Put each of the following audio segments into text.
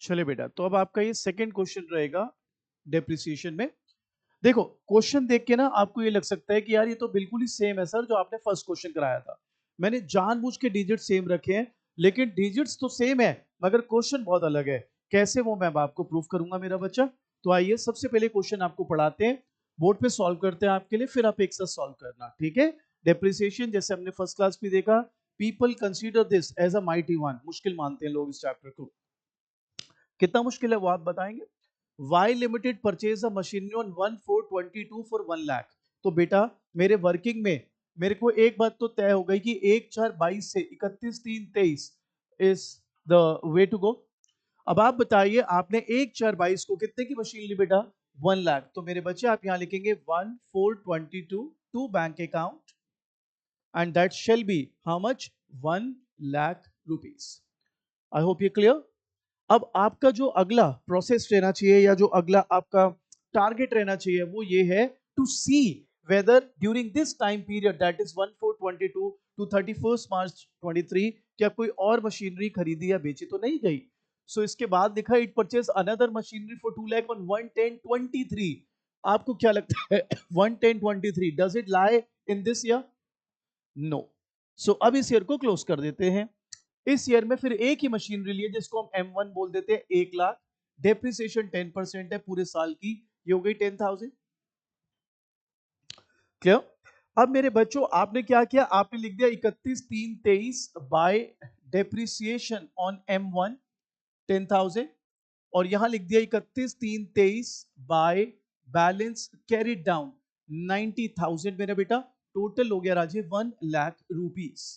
चलिए बेटा, तो अब आपका ये सेकंड क्वेश्चन रहेगा डेप्रिसिएशन में। देखो क्वेश्चन देख के ना आपको ये लग सकता है कि यार ये तो बिल्कुल ही सेम है सर जो आपने फर्स्ट क्वेश्चन कराया था। मैंने जानबूझ के डिजिट सेम रखे हैं, लेकिन डिजिट्स तो सेम है मगर क्वेश्चन बहुत अलग है। कैसे, वो मैं अब आपको प्रूफ करूंगा मेरा बच्चा। तो आइए सबसे पहले क्वेश्चन आपको पढ़ाते हैं, बोर्ड पे सॉल्व करते हैं आपके लिए, फिर आप एक साथ सॉल्व करना, ठीक है। डेप्रिसिएशन जैसे हमने फर्स्ट क्लास में देखा, people consider this as a mighty one, मुश्किल मानते हैं लोग इस चैप्टर को। कितना मुश्किल है वो आप बताएंगे। Y limited purchase a machinery on 1422 for 1 lakh. तो बेटा मेरे वर्किंग में मेरे को एक बात तो तय हो गई कि 1/4/22 से 31/3/23 is the way to go. अब आप बताइए, आपने 1/4/22 को कितने की मशीन ली बेटा? 1 लाख। तो मेरे बच्चे आप यहां लिखेंगे 1422 to bank account and that shall be how much? 1 lakh rupees. I hope ये क्लियर। अब आपका जो अगला प्रोसेस रहना चाहिए या जो अगला आपका टारगेट रहना चाहिए वो ये है to see whether during this time period that is 1422 to 31 March 23 क्या कोई और मशीनरी खरीदी या बेची तो नहीं गई। सो इसके बाद लिखा it purchase another machinery for 2 lakh on 1/10/23। आपको क्या लगता है 1/10/23 does it lie in this year? No. So अब इस ईयर को क्लोज कर देते हैं। इस ईयर में फिर एक ही मशीनरी लिए जिसको हम M1 बोल देते हैं, 1 लाख। डेप्रिसिएशन 10% है पूरे साल की, ये हो गई 10,000। क्लियर। अब मेरे बच्चों आपने क्या किया, आपने लिख दिया 31/3/23 बाय डेप्रिसिएशन ऑन M1 10,000, और यहां लिख दिया 31/3/23 बाय बैलेंस कैरिड डाउन 90,000। मेरा बेटा टोटल हो गया राजीव 1 लाख रुपीज।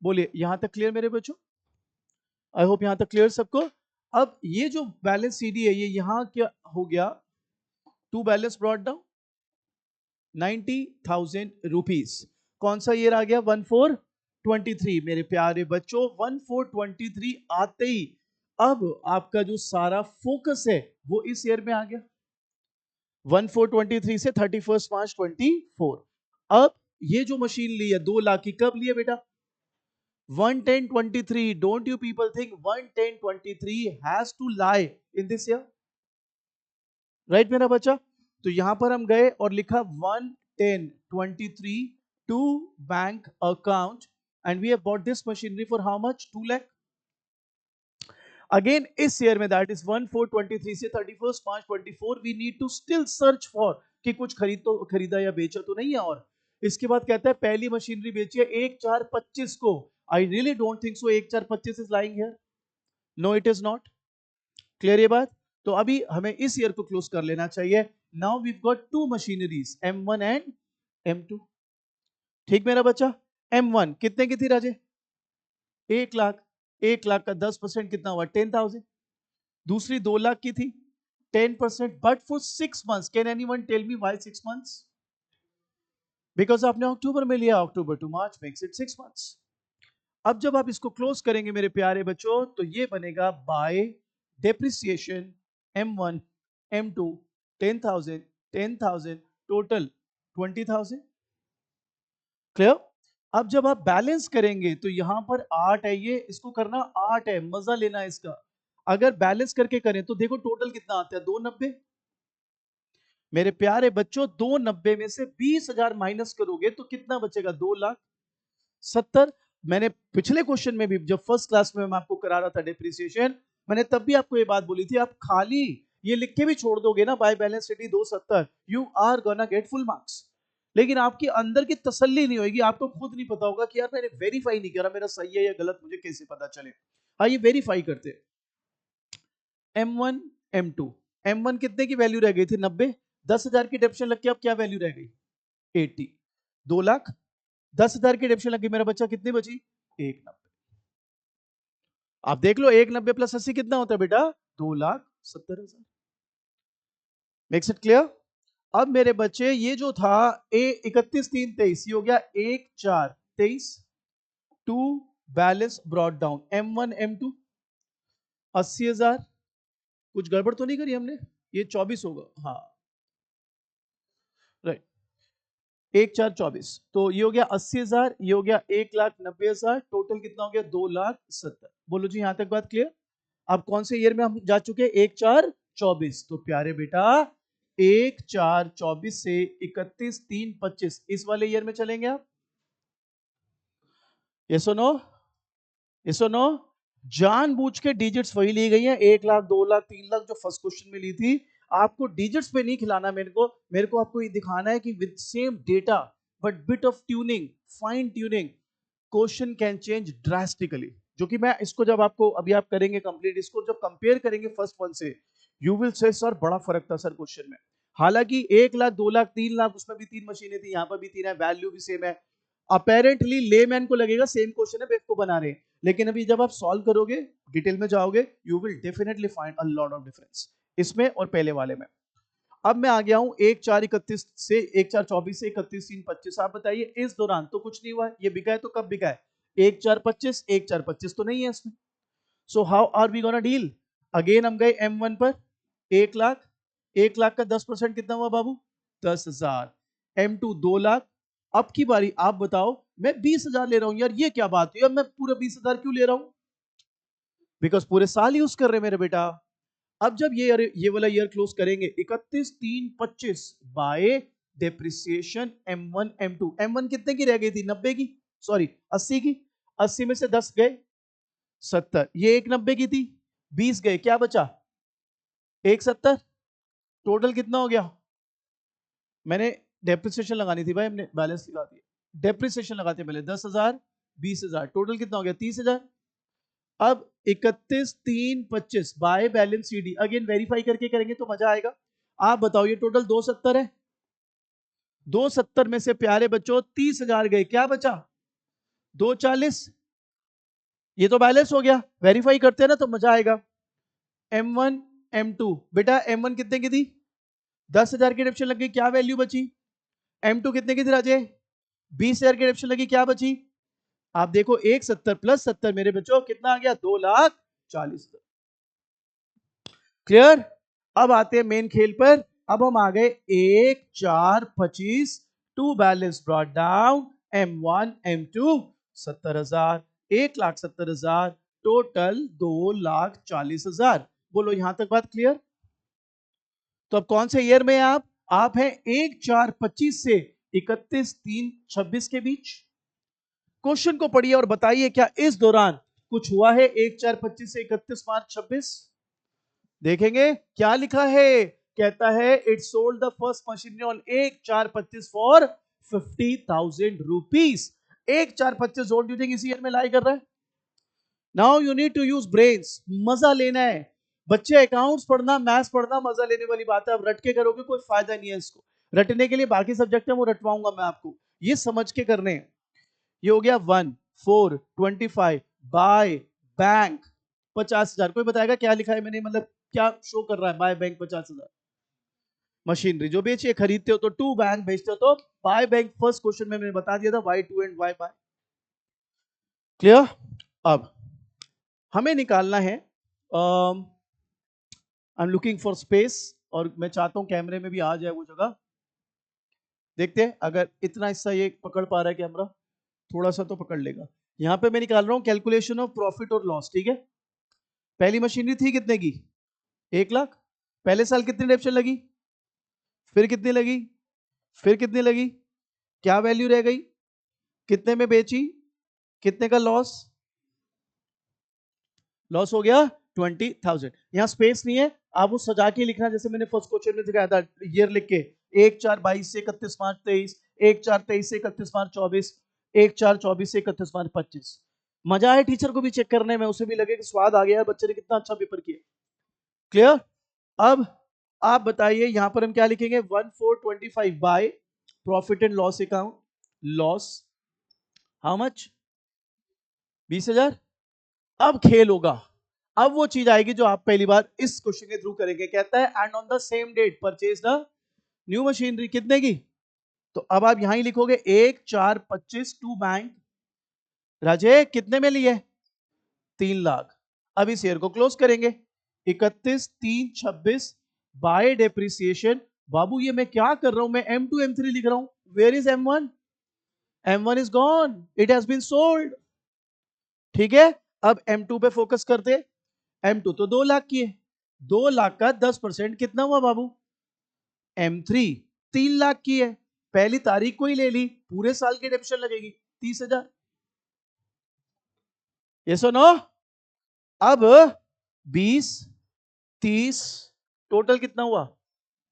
बोलिए यहां तक क्लियर मेरे बच्चों? आई होप यहां तक क्लियर सबको। अब ये जो बैलेंस सीडी है ये यहां क्या हो गया, to balance brought down 90,000 rupees. कौन सा ईयर आ गया? 1423। मेरे प्यारे बच्चों 1423 आते ही अब आपका जो सारा फोकस है वो इस ईयर में आ गया, 1423 से 31 मार्च 24। अब ये जो मशीन ली है 2 लाख की, कब ली है बेटा? 1/10/23. Don't you people think 1/10/23 has to lie in this year? Right मेरा बच्चा। तो यहां पर हम गए और लिखा 1/10/23 to bank account and we have bought this machinery for how much? 2 lakh. Again इस ईयर में दैट इज 1423 से 31 March 24 we need to still search for कि कुछ खरीदा या बेचा तो नहीं है। और इसके बाद कहता है पहली मशीनरी बेची है 1/4/25 को। I really don't think so 1/4/25 is lying here. No it is not. Clear ये बात? तो अभी हमें इस ईयर को क्लोज कर लेना चाहिए। Now we got two machineries M1 and M2। ठीक मेरा बच्चा। M1 कितने की थी राजे? 1 लाख। 1 लाख का 10% कितना हुआ? 10,000। दूसरी 2 लाख की थी, 10%, but for 6 months. Can anyone tell me why 6 months? Because आपने अक्टूबर में लिया, October to March makes it 6 months. अब जब आप इसको क्लोज करेंगे मेरे प्यारे बच्चों तो ये बनेगा bye depreciation M1 M2 10,000 10,000 total 20,000। Clear. अब जब आप बैलेंस करेंगे तो यहां पर 8 है, ये इसको करना 8 है, मजा लेना है इसका। अगर बैलेंस करके करें तो देखो टोटल कितना आता है, 290। मेरे प्यारे बच्चों 290 में से 20,000 माइनस करोगे तो कितना बचेगा? 2,70,000। मैंने पिछले क्वेश्चन में भी जब फर्स्ट क्लास में मैं आपको करा रहा था डेप्रिसिएशन, मैंने तब भी आपको ये बात बोली थी, आप खाली ये लिख के भी छोड़ दोगे ना by balance sheet 270, you are gonna get full marks. लेकिन आपकी अंदर की तसल्ली नहीं होगी, आपको खुद नहीं पता होगा कि यार मैंने वेरीफाई नहीं करा, मेरा सही है या गलत मुझे कैसे पता चले। आइए वेरीफाई करते। M1 M2, M1 कितने की वैल्यू रह गई थी? 90। 10,000 की डेप्शन लग के अब क्या वैल्यू रह गई? 80। 2 लाख। 10,000 की डेप्शन लग गई मेरा बच्चा, कितनी बची? 190। आप देख लो 190 प्लस 80 कितना होता है बेटा? 2,70,000। Makes it clear. अब मेरे बच्चे ये जो था 31/3/23 ये हो गया 1/4/23 to balance brought down M1 M2 80,000। कुछ गड़बड़ तो नहीं करी हमने? ये 24 होगा, हाँ राइट। 1/4/24 तो ये हो गया 80,000, ये हो गया 1,90,000, टोटल कितना हो गया? 2,70,000। बोलो जी यहां तक बात क्लियर? अब कौन से ईयर में हम जा चुके? 1/4/24। तो प्यारे बेटा 1/4/24 से 31/3/25 इस वाले ईयर में चलेंगे आप? यस और नो? यस और नो? जानबूझ के डिजिट्स वही ली गई हैं, 1 लाख 2 लाख 3 लाख जो फर्स्ट क्वेश्चन में ली थी। आपको डिजिट्स पे नहीं खिलाना मेरे को आपको ये दिखाना है कि with same data but bit of tuning, fine tuning, question can change drastically. जो कि मैं इसको जब आपको अभी आप करेंगे कंप्लीट, इसको जब कंपेयर करेंगे फर्स्ट वन से, यू विल से सर बड़ा फर्क था सर क्वेश्चन में। हालांकि 1 लाख 2 लाख 3 लाख उसमें भी 3 मशीनें थी, यहाँ पर भी 3 है, वैल्यू भी सेम है। अपेरेंटली लेमैन को लगेगा सेम क्वेश्चन है, बेवकूफ बना रहे हैं, लेकिन अभी जब आप सॉल्व करोगे, डिटेल में जाओगे, you will definitely find a lot of difference इसमें और पहले वाले में। अब मैं आ गया हूं 1/4/31 से 1/4/24 से 31/3/25। आप बताइए इस दौरान तो कुछ नहीं हुआ है, ये बिका है तो कब बिका है? 1/4/25, 1/4/25 तो नहीं है इसमें। So how are we gonna deal? Again हम गए M1 पर, 1 लाख, 1 लाख का 10% कितना हुआ बाबू? 10,000। M2 2 लाख। अब की बारी आप बताओ, मैं 20,000 ले रहा हूं यार, ये क्या बात है? मैं पूरा 20,000 क्यों ले रहा हूं? बिकॉज पूरे साल यूज कर रहे मेरे बेटा। अब जब ये वाला ईयर क्लोज करेंगे 31/3/25 bye depreciation M1 M2, M1 कितने की रह गई थी? 90 की, सॉरी 80 की। 80 में से 10 गए 70, ये एक 90 की थी, 20 गए, क्या बचा? एक 70। टोटल कितना हो गया? मैंने डेप्रिसिएशन लगानी थी भाई, हमने बैलेंस लगा दिया। डेप्रिसिएशन लगाते पहले 10,000, 20,000, टोटल कितना हो गया? 30,000। अब 31/3/25 by balance CD, again verify करके करेंगे तो मजा आएगा। आप बताओ ये टोटल 270 है, 270 में से प्यारे बच्चों 30,000 गए, क्या बचा? 240। ये तो बैलेंस हो गया, वेरीफाई करते हैं ना तो मजा आएगा। M1 M2 बेटा, M1 कितने की थी? 10,000 की डिडक्शन लग गई, क्या वैल्यू बची? M2 कितने की थी राजे? 20,000 की डिडक्शन लगी, क्या बची? आप देखो 170 प्लस 70 मेरे बच्चों कितना आ गया? 2,40,000। क्लियर? अब आते हैं मेन खेल पर। अब हम आ गए 1/4/25 to balance brought down M1 M2 70,000, 1,70,000, total 2,40,000। बोलो यहां तक बात क्लियर? तो अब कौन से ईयर में आप हैं 1/4/25 से 31/3/26 के बीच। क्वेश्चन को पढ़िए और बताइए क्या इस दौरान कुछ हुआ है 1/4/25 से 31 मार्च 26? देखेंगे क्या लिखा है। कहता है it sold the first machinery on 1/4/25 for 50,000 rupees. 1/4/25 don't you think इसी ईयर में लाई कर रहा है? Now you need to use brains, मजा लेना है बच्चे। अकाउंट्स पढ़ना, मैथ्स पढ़ना मजा लेने वाली बात है। अब रट के करोगे कोई फायदा नहीं है। इसको रटने के लिए बाकी सब्जेक्ट है वो रटवाऊंगा मैं आपको, ये समझ के करने हैं। ये हो गया 1/4/25 बाय बैंक 50,000। कोई बताएगा क्या लिखा है मैंने, मतलब क्या शो कर रहा है? By bank 50,000। मशीनरी जो बेचिए, खरीदते हो तो टू बैंक, बेचते हो तो बाय बैंक। फर्स्ट क्वेश्चन में मैंने बता दिया था Y2 and Y bye. Clear? अब हमें निकालना है, I am looking for space, और मैं चाहता हूं कैमरे में भी आ जाए वो जगह। देखते हैं अगर इतना हिस्सा ये पकड़ पा रहा है कैमरा, थोड़ा सा तो पकड़ लेगा। यहां पे मैं निकाल रहा हूं कैलकुलेशन ऑफ प्रॉफिट और लॉस, ठीक है? पहली मशीनरी थी कितने की? 1 लाख। पहले साल कितनी डिडक्शन लगी? फिर कितनी लगी? फिर कितनी लगी? क्या वैल्यू रह गई? कितने में बेची? कितने का लॉस? लॉस हो गया 20,000। यहां स्पेस नहीं है, आप वो सजा के लिखना जैसे मैंने फर्स्ट क्वेश्चन में दिखाया था, ईयर लिख के 1/4/22 से 31 मार्च 23, 1/4/23 से 31 मार्च 24, 1/4/24 से 31 मार्च 25। मजा आए टीचर को भी चेक करने में, उसे भी लगे कि स्वाद आ गया, बच्चे ने कितना अच्छा पेपर किया। क्लियर? अब आप बताइए यहां पर हम क्या लिखेंगे? 1/4/25 by profit and loss account, loss how much? 20,000। अब खेल होगा, अब वो चीज आएगी जो आप पहली बार इस क्वेश्चन के थ्रू करेंगे। कहता है and on the same date purchase the new machinery, कितने की? तो अब आप यहां ही लिखोगे 1/4/25 टू बैंक। राजे कितने में लिए? 3 लाख। अब इस ईयर को क्लोज करेंगे 31/3/26 बाय डेप्रिसिएशन। बाबू ये मैं क्या कर रहा हूं? मैं M2 M3 लिख रहा हूं। Where is M1? M1 is gone, it has been sold. ठीक है, अब M2 पे फोकस करते। M2 तो 2 लाख की है, 2 लाख का 10% कितना हुआ बाबू? M3 3 लाख की है, पहली तारीख को ही ले ली, पूरे साल की डिडक्शन लगेगी 30,000। ये सुनो, अब 20 30 टोटल कितना हुआ?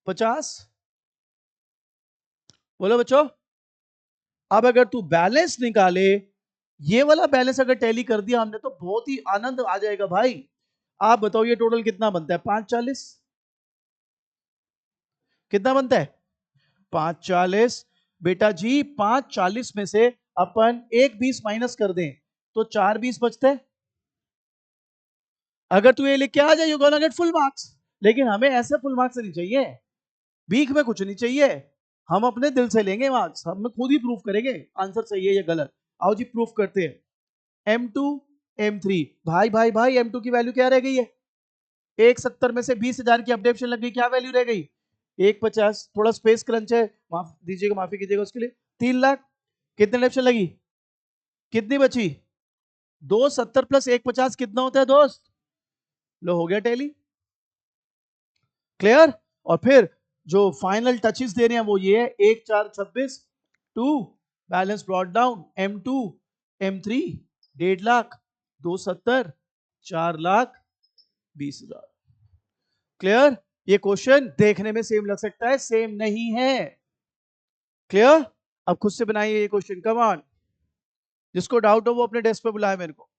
50। बोलो बच्चों, अब अगर तू बैलेंस निकाले, ये वाला बैलेंस अगर टैली कर दिया हमने तो बहुत ही आनंद आ जाएगा भाई। आप बताओ ये टोटल कितना बनता है? 540। कितना बनता है? 540। बेटा जी 540 में से अपन एक 20 माइनस कर दें तो 4 20 बचते हैं। अगर तू ये लिख के आ जाए you gonna get full marks, लेकिन हमें ऐसे फुल मार्क्स नहीं चाहिए, वीक में कुछ नहीं चाहिए, हम अपने दिल से लेंगे मार्क्स, हम खुद ही प्रूफ करेंगे आंसर सही है या गलत। आओ जी प्रूफ करते हैं। M2 M3 भाई भाई भाई M2 की वैल्यू क्या रह गई है? 170 में से 20,000 की अपडेशन लग गई, क्या वैल्यू रह गई? 150। थोड़ा स्पेस क्रंच है, माफ दीजिएगा, माफी कीजिएगा उसके लिए। 3 लाख। कितने अपडेशन लगी? कितनी बची? 270 प्लस 150 कितना होता है दोस्त? लो हो गया टैली, क्लियर। और फिर जो फाइनल टचेस दे रहे हैं वो ये है 1 4 26 2 balance brought down M2 M3 1.5 lakh 270 4 lakh 20,000। Clear. ये क्वेश्चन देखने में सेम लग सकता है, सेम नहीं है। क्लियर। अब खुद से बनाइए ये क्वेश्चन, कम ऑन। जिसको डाउट हो वो अपने डेस्क पे बुलाए मेरे को।